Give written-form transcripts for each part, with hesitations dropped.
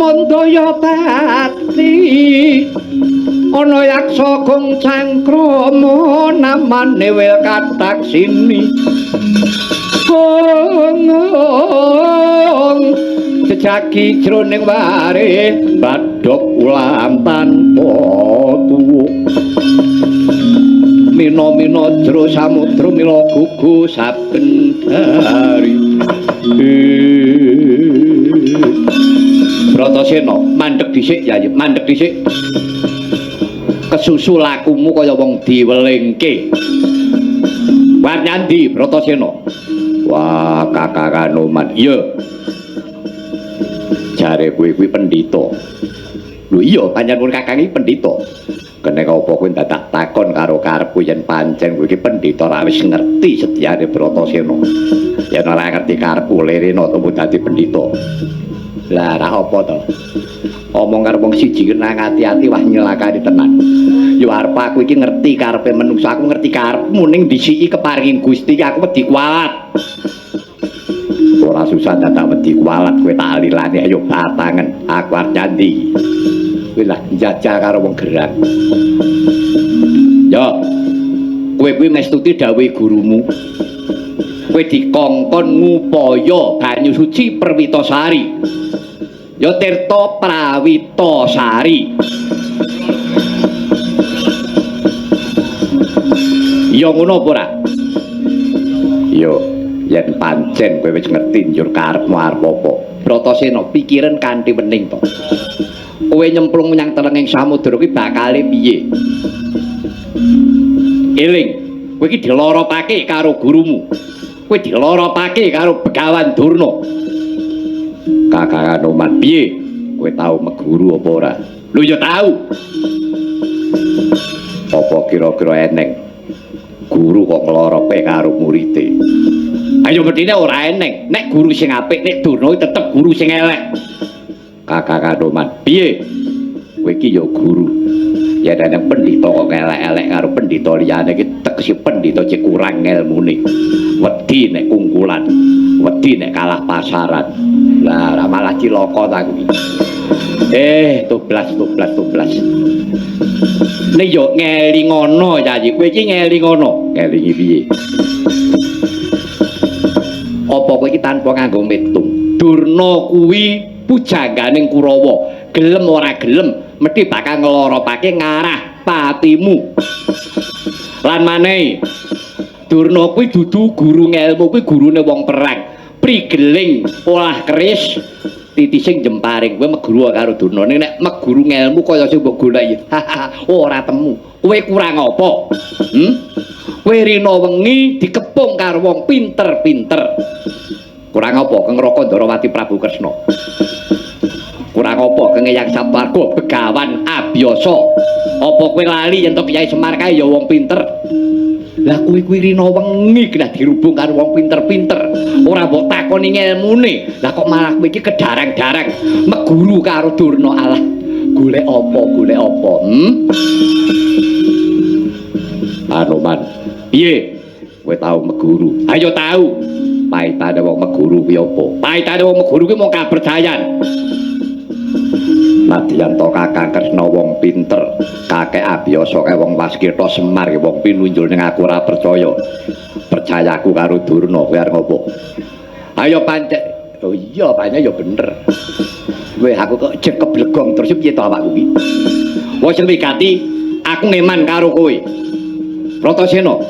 mandaya tati ana yaksa kong cangkrama namane wil kataksini kong jejagi jroning ware badhok ulam tanpa tuwuk mina-mina jero samudra mila gugu saben hari Bratasena mandheg dhisik ya mandheg dhisik kesusu lakumu kaya wong diwelingke war nyandi Bratasena wah kakak Kanoman iya jare kuwi pendhita lho iya pancen pun kakang iki pendhita kene apa kowe dadak takon karo karepku yen pancen kowe iki pendhita ra wis ngerti sedyane Bratasena yen ora ngerti karepku lirena utawa dadi pendhita lah ra apa to omong karo wong siji nang ati-ati wah nyelakani tenan yo arep aku iki ngerti karepe menungsa aku ngerti karepmu ning disiki keparinging Gusti aku wedi kualat ora susah dadak wedi kualat kowe tak alilane ayo batangen aku arep nyandi kowe lah njajal karo wong gerak yo kowe kuwi mestuti dawuhe gurumu kowe dikongkon ngupaya banyu suci Perwitasari ya Tirta Prawitasari ya ngono apa ora yo yen pancen kowe wis ngerti njur karepmu arep apa Bratasena pikiran kanthi wening to kowe nyemplung menyang telenging samudra kuwi bakale piye eling kowe iki dilorotake karo gurumu kowe dilorotake karo Begawan Durna kakak Kanoman piye kowe tau meguru apa ora lho ya tau apa kira-kira eneng guru kok nglorope karo murite ayo medine ora eneng nek guru sing apik nek Durna tetep guru sing elek kakak Kanoman piye kowe iki ya guru ya dan pendhita kok elek-elek karo pendhita liyane iki tegese pendhita cek kurang ilmune wedi nek kungkulan wedi nek kalah pasaran lah malah cilaka ta kuwi tublas nek yo ngelingono yayi kowe iki ngelingono ngelingi piye apa kowe iki tanpa nganggo metung Durna kuwi pujangganing Kurawa gelem ora gelem mesti bakal nglorotake ngarah patimu lan maneh Durna kuwi dudu guru ngelmu kuwi gurune wong perang prigeling olah keris titising jemparing kowe meguru karo Durna nek meguru ngelmu kaya sing mbok goleki ora temu kowe kurang apa kowe rina wengi dikepung karo wong pinter-pinter kurang apa Kang Raka Ndarawati Prabu Kresna kurang apa Kang Eyang Saparga Begawan Abiyasa apa kowe lali yen to Kyai Semar kae ya wong pinter lah kuwi rina wengi kena dirubung karo wong pinter-pinter ora mbok takoni ngelmune lah kok malah kowe iki kedarang-darang meguru karo Durna alah golek apa Anoman piye kowe tau meguru ayo tau paitane wong meguru kuwi apa paitane wong meguru kuwi mung kapercayan Nadyan to Kakang Kresna wong pinter, kakek Abiyasa kae wong Waskita Semar wong pinunjul ning aku ora percaya. Percayaku karo Durna kowe arep ngopo? Ayo pancen. Oh iya, pancen ya bener. Kowe aku kok jek keblegong terus piye to awakku iki? Wis wigati aku ngeman karo kowe. Bratasena.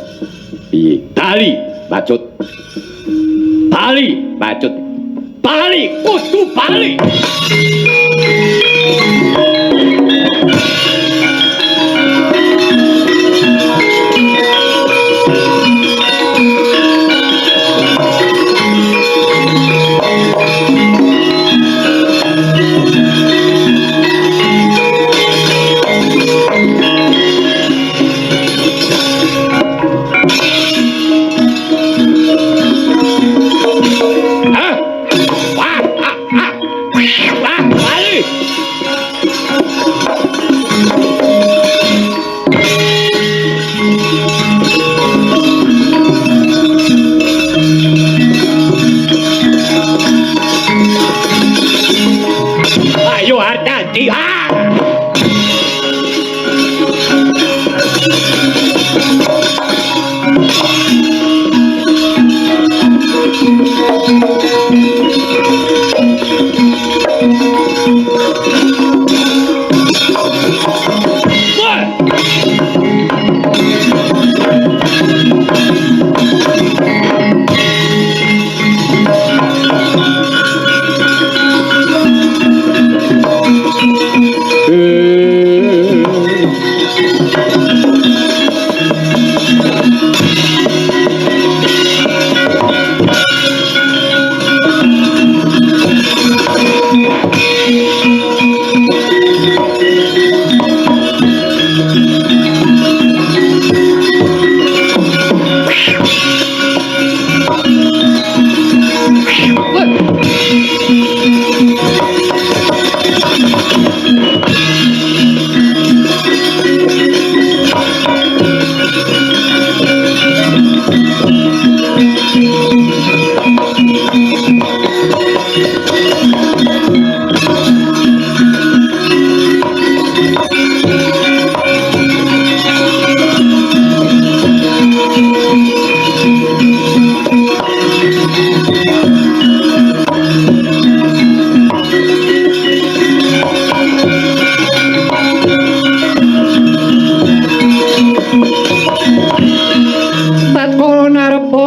Piye? Dali, bacut. Bali, bacut. Bali, kudu bali.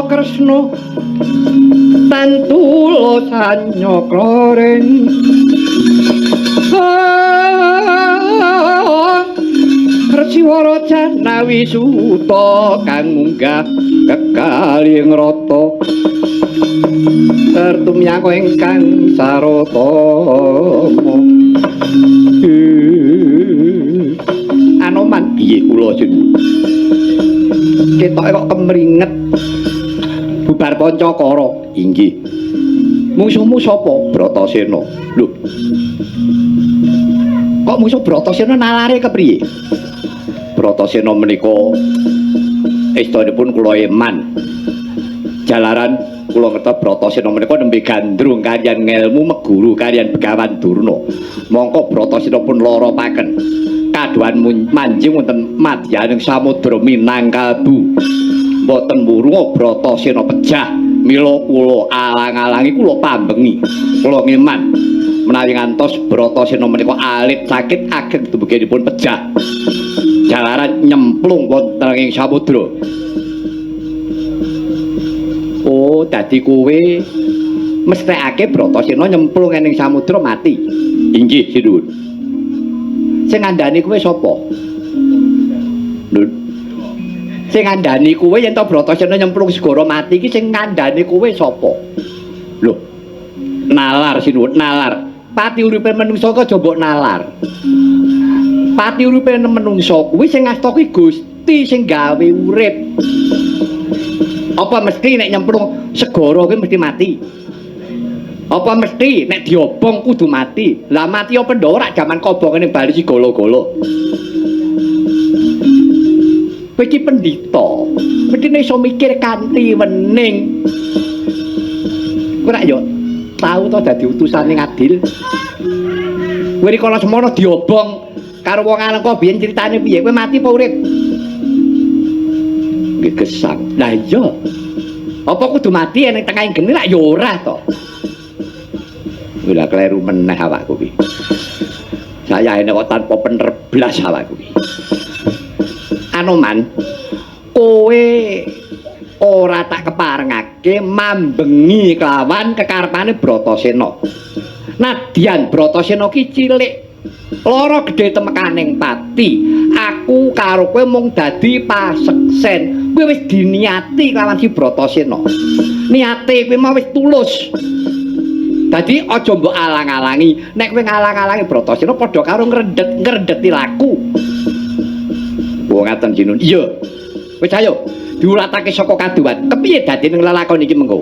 Kresna tantulo sanyokroring Resiwara Janawi Suta kang munggah kekalih ngrata tertumyako ingkang saratama Anoman piye kula Jun ketoke kok kemringet bubar Pancakara inggih musuhmu sapa Bratasena lho kok musuh Bratasena nalare kepriye Bratasena menika estanipun kula eman jalaran kula ngertos Bratasena menika nembe gandrung kaliyan ngelmu meguru kaliyan Begawan Durna mongko Bratasena pun lara paken kaduan manjing wonten madyaning samudra Minangkabau mboten murunga Bratasena pejah mila kula alang-alangi kula pambengi kula ngeman menawi ngantos Bratasena menika alit sakit ageng tubuhipun pejah jalaran nyemplung wonten ing samudra oh dadi kowe mesthekake Bratasena nyemplung ing samudra mati inggih Sinuwun sing ngandani kowe sapa lho sing ngandani kowe yen to Bratasena nyemplung segara mati iki sing ngandani kowe sapa lho nalar Sinuwun nalar pati uripe menungsa kok aja mbok nalar pati uripe menungsa kuwi sing ngasta kuwi Gusti sing gawe urip apa mesti nek nyemplung segara kuwi mesti mati apa mesti nek diobong kudu mati lah mati apa ndok ora jaman kobong ning bali si golo-golo kowe iki pendhita mesti iso mikir kanthi wening kowe rak yo tau to dadi utusane ngadil kowe rikala semono diobong karo wong Alengka biyen critane piye kowe mati apa urip nggih gesang lah iya apa kudu mati ning tengahing geni rak ya ora to lha kleru meneh awakku kuwi saya ini kok tanpa penerblas awakku kuwi Anoman kowe ora tak keparengake mambengi kelawan kekarepane Bratasena nadyan Bratasena ki cilik lara gedhe temekaning pati aku karo kowe mung dadi paseksen kowe wis diniati kelawan si Bratasena niate kowe mau wis tulus dadi aja mbok alang-alangi nek kowe ngalang-alangi Bratasena padha karo ngrendeti laku wong ngaten Jinun iya wis ayo diulatake saka kaduwan kepiye dadi ning lelakon iki mengko